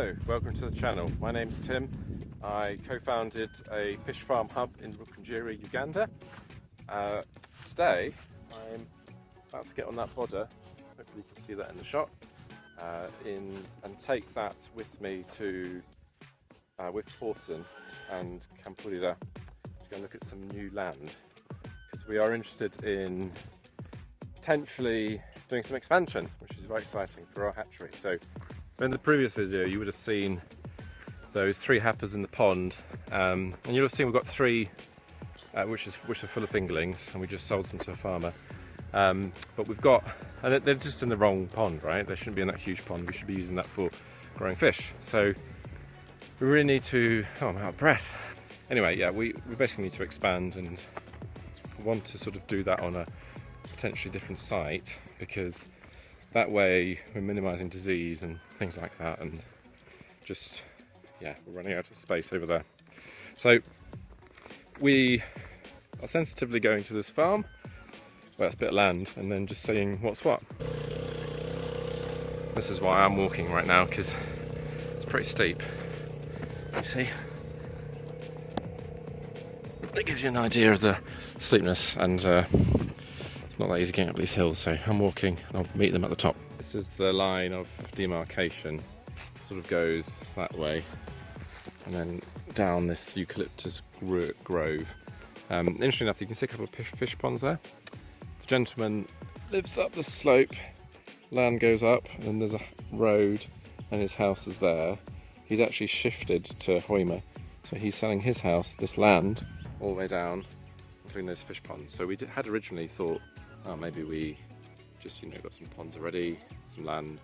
Hello, welcome to the channel. My name's Tim. I co-founded a fish farm hub in Rukungiri, Uganda. Today I'm about to get on that bodder, hopefully you can see that in the shot, and take that with me to with Pauson and Campurira to go and look at some new land, because we are interested in potentially doing some expansion, which is very exciting for our hatchery. So in the previous video you would have seen those 3 happers in the pond, and you'll have seen we've got 3 which are full of fingerlings, and we just sold some to a farmer. But we've got, and they're just in the wrong pond, right? They shouldn't be in that huge pond. We should be using that for growing fish. So we really need to, oh, I'm out of breath. Anyway, yeah, we basically need to expand and want to sort of do that on a potentially different site, because that way we're minimising disease and things like that, and just, yeah, we're running out of space over there. So we are sensitively going to this farm, where it's a bit of land, and then just seeing what's what. This is why I'm walking right now, because it's pretty steep. You see? That gives you an idea of the steepness, and it's not that easy getting up these hills, so I'm walking and I'll meet them at the top. This is the line of demarcation, sort of goes that way and then down this eucalyptus grove. Interesting enough, you can see a couple of fish ponds there. The gentleman lives up the slope, land goes up, and then there's a road and his house is there. He's actually shifted to Hoima, so he's selling his house, this land, all the way down, including those fish ponds. So we had originally thought, oh, maybe we just, got some ponds already, some land.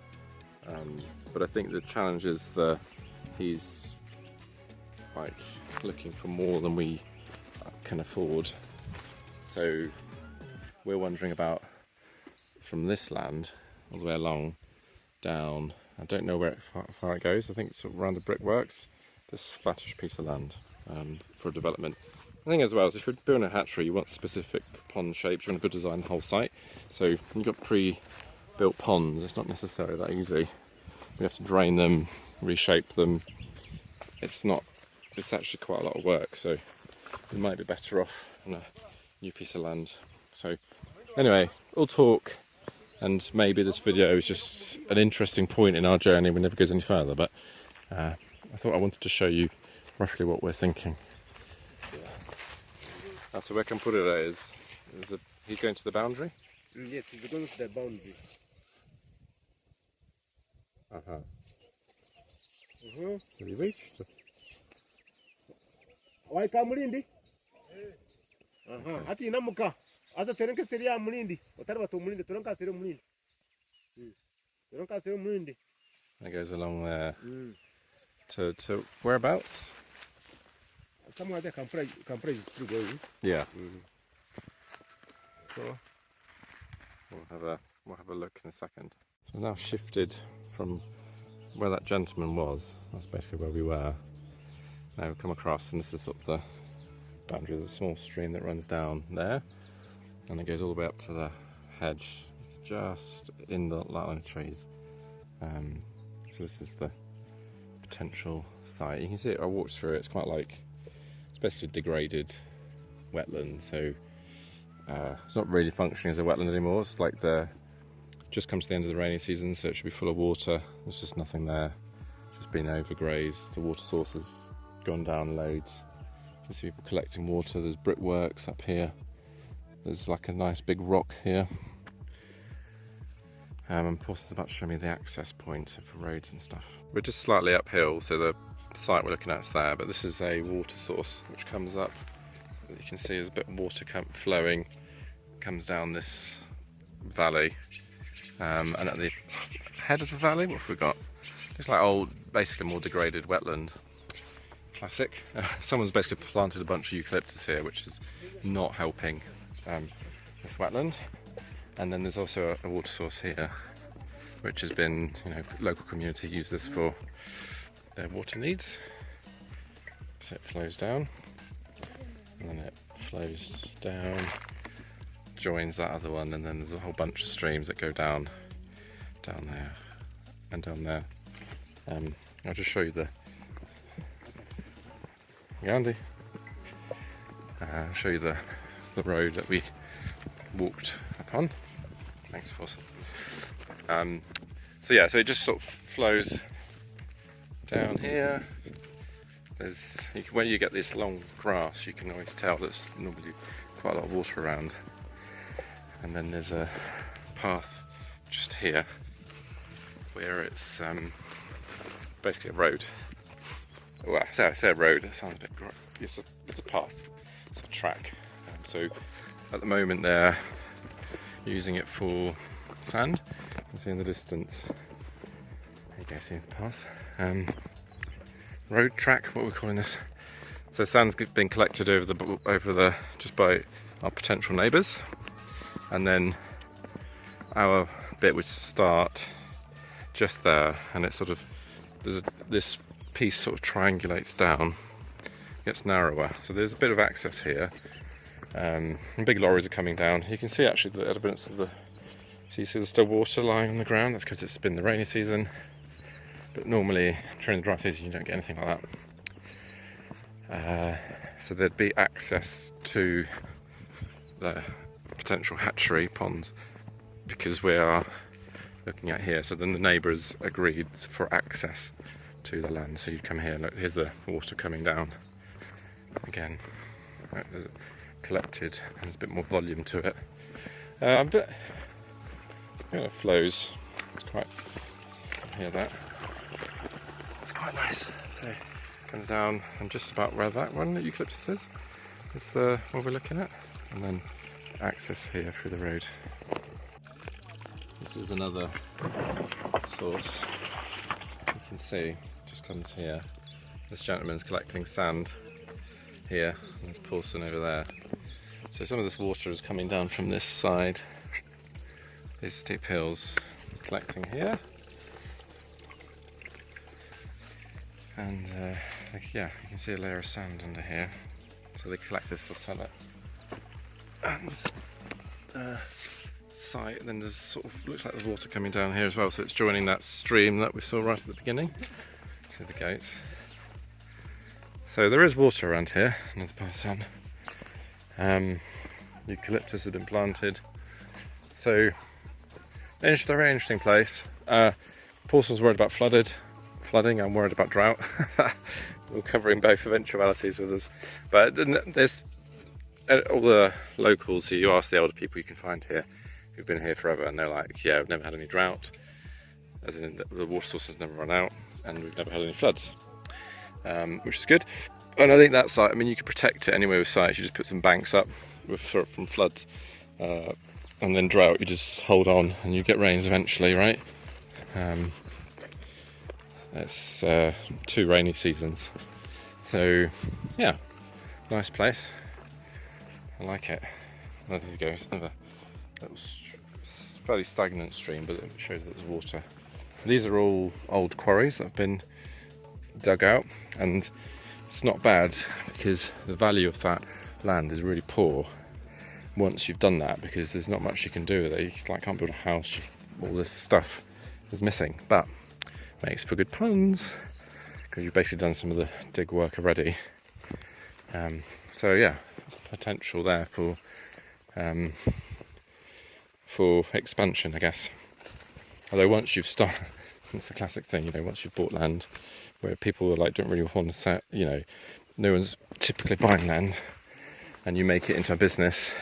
But I think the challenge is that he's like looking for more than we can afford. So we're wondering about from this land all the way along down. I don't know where far it goes. I think it's around the brickworks. This flattish piece of land for development. The thing as well is, if you're building a hatchery, you want specific pond shapes. You want to design the whole site. So when you've got pre-built ponds, it's not necessarily that easy. We have to drain them, reshape them. It's actually quite a lot of work. So we might be better off on a new piece of land. So anyway, all talk, and maybe this video is just an interesting point in our journey. We never goes any further, but I thought I wanted to show you roughly what we're thinking. So where Campurira is he's going to the boundary? Yes, he's going to the boundary. Has he reached? Why Mulindi? Ati namuka. Asa terenke seria Mulindi. Otari bato Mulindi, terenka seria Mulindi. Terenka seria Mulindi. That goes along there. To whereabouts? Somewhere there Campurira is still going. Yeah. So we'll have a look in a second. So we've now shifted from where that gentleman was. That's basically where we were. Now we've come across, and this is sort of the boundary. There's a small stream that runs down there, and it goes all the way up to the hedge, just in the line of trees. So this is the potential site. You can see it. I walked through it. It's quite like, it's basically degraded wetland. So it's not really functioning as a wetland anymore. It's like just comes to the end of the rainy season, so it should be full of water. There's just nothing there. It's just been overgrazed. The water source has gone down loads. You can see people collecting water. There's brickworks up here. There's like a nice big rock here. And Pauson's about to show me the access point for roads and stuff. We're just slightly uphill, so the site we're looking at is there, but this is a water source which comes up. You can see there's a bit of water flowing, comes down this valley, and at the head of the valley, what have we got? It's like old, basically more degraded wetland. Classic. Someone's basically planted a bunch of eucalyptus here, which is not helping this wetland. And then there's also a water source here, which has been, local community use this for their water needs. So it flows down, and then it flows down, joins that other one, and then there's a whole bunch of streams that go down there and down there. I'll just show you the Gandhi. I'll show you the road that we walked upon. Thanks, Pauson. So yeah, so it just sort of flows down here. When you get this long grass, you can always tell there's normally quite a lot of water around. And then there's a path just here where it's basically a road. Well, I say a road, it sounds a bit gross. It's a path, it's a track. So at the moment they're using it for sand. You can see in the distance, there you go, see the path. Road track, what we're calling this. So sand's been collected over the just by our potential neighbours, and then our bit would start just there, and it's sort of this piece sort of triangulates down, gets narrower. So there's a bit of access here. And big lorries are coming down. You can see actually the evidence of so you see there's still water lying on the ground. That's because it's been the rainy season. But normally during the dry season you don't get anything like that. So there'd be access to the potential hatchery ponds because we are looking at here. So then the neighbours agreed for access to the land. So you come here, look, here's the water coming down. Again, collected, and there's a bit more volume to it. But it flows. It's quite, you can hear that. It's quite nice. So it comes down, and just about where that one, the eucalyptus is the what we're looking at, and then access here through the road. This is another source. You can see, just comes here. This gentleman's collecting sand here, and there's Pauson over there. So some of this water is coming down from this side, these steep hills, collecting here. And yeah, you can see a layer of sand under here. So they collect this, they'll sell it. And site, and then there's sort of, looks like there's water coming down here as well, so it's joining that stream that we saw right at the beginning. See the gates. So there is water around here, another Pauson. Eucalyptus has been planted. So, a very interesting place. Pauson's worried about flooding, I'm worried about drought. We're covering both eventualities with us. But there's all the locals, so you ask the older people you can find here who've been here forever, and they're like, yeah, I've never had any drought, as in the water source has never run out, and we've never had any floods, which is good. And I think that site, I mean, you can protect it anyway with sites. You just put some banks up from floods, and then drought, you just hold on and you get rains eventually, right? It's 2 rainy seasons, so yeah, nice place. I like it. There you go. It's another fairly stagnant stream, but it shows that there's water. These are all old quarries that have been dug out, and it's not bad because the value of that land is really poor once you've done that, because there's not much you can do with it. You can't build a house, all this stuff is missing, but makes for good puns because you've basically done some of the dig work already. So yeah, there's potential there for expansion, I guess. Although once you've started, it's the classic thing, you know, once you've bought land where people are like, don't really want to set, you know, no one's typically buying land, and you make it into a business,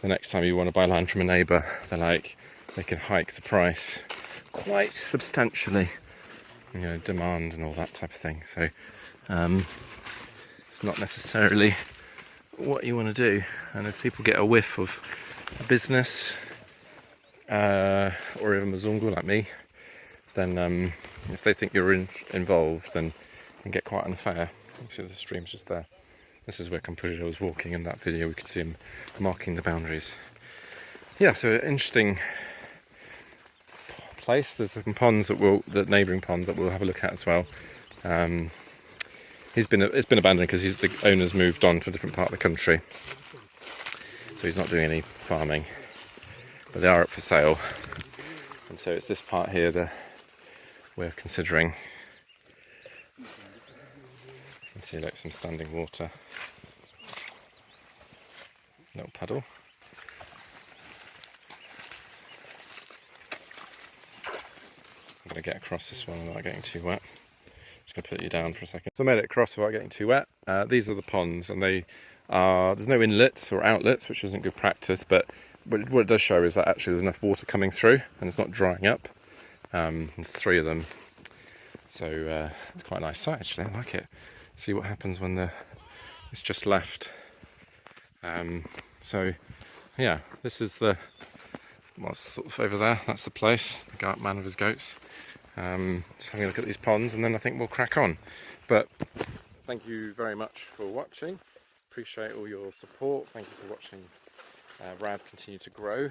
the next time you want to buy land from a neighbour, they're like, they can hike the price quite substantially, you know, demand and all that type of thing. So it's not necessarily what you want to do. And if people get a whiff of a business, or even Mzungu like me, then if they think you're involved, then it can get quite unfair. You see the stream's just there. This is where Campuchia was walking in that video. We could see him marking the boundaries. Yeah, so interesting place. There's some ponds the neighbouring ponds that we'll have a look at as well. It's been abandoned because the owner's moved on to a different part of the country, so he's not doing any farming. But they are up for sale, and so it's this part here that we're considering. You see like some standing water. Little puddle. I'm going to get across this one without getting too wet. Just going to put you down for a second. So I made it across without getting too wet. These are the ponds, and there's no inlets or outlets, which isn't good practice, but what it does show is that actually there's enough water coming through and it's not drying up. There's 3 of them, so it's quite a nice site actually. I like it. See what happens when it's just left. So yeah, this is what's sort of over there. That's the place. The goat man with his goats. Just having a look at these ponds, and then I think we'll crack on. But thank you very much for watching. Appreciate all your support. Thank you for watching RAD continue to grow.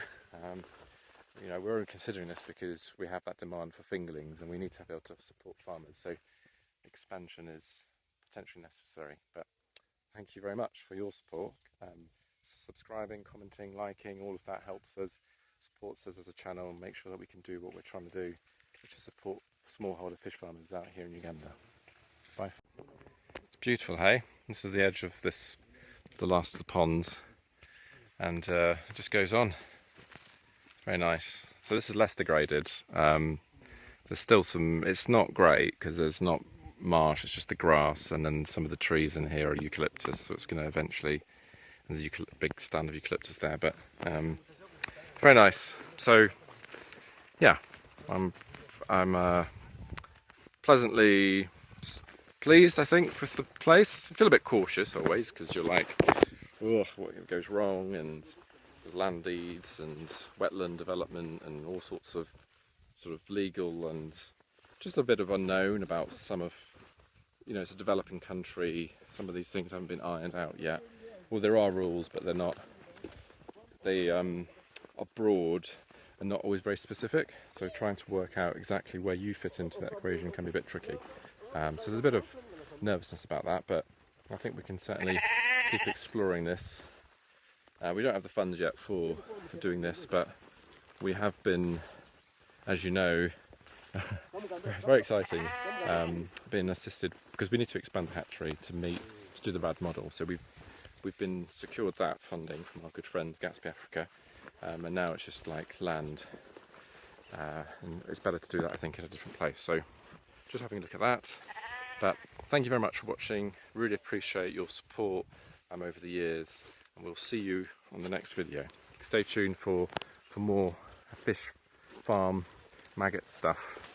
You know, we're only considering this because we have that demand for fingerlings, and we need to be able to support farmers. So expansion is potentially necessary. But thank you very much for your support. Subscribing, commenting, liking, all of that helps us, supports us as a channel, and make sure that we can do what we're trying to do, which is support smallholder fish farmers out here in Uganda. Bye. It's beautiful, hey? This is the edge of the last of the ponds, and it just goes on. Very nice. So this is less degraded. There's still some, it's not great because there's not marsh, it's just the grass, and then some of the trees in here are eucalyptus, so it's going to eventually, there's a big stand of eucalyptus there, but very nice. So yeah, I'm pleasantly pleased, I think, with the place. I feel a bit cautious always because you're like, oh, what goes wrong, and there's land deeds and wetland development and all sorts of sort of legal and just a bit of unknown about some of, you know, it's a developing country. Some of these things haven't been ironed out yet. Well, there are rules, but they are broad and not always very specific. So trying to work out exactly where you fit into that equation can be a bit tricky. So there's a bit of nervousness about that, but I think we can certainly keep exploring this. We don't have the funds yet for doing this, but we have been, as you know, very exciting, being assisted because we need to expand the hatchery to do the RAD model. So we've been secured that funding from our good friends Gatsby Africa, and now it's just like land, and it's better to do that, I think, in a different place. So just having a look at that. But thank you very much for watching. Really appreciate your support over the years, and we'll see you on the next video. Stay tuned for more fish farm maggot stuff.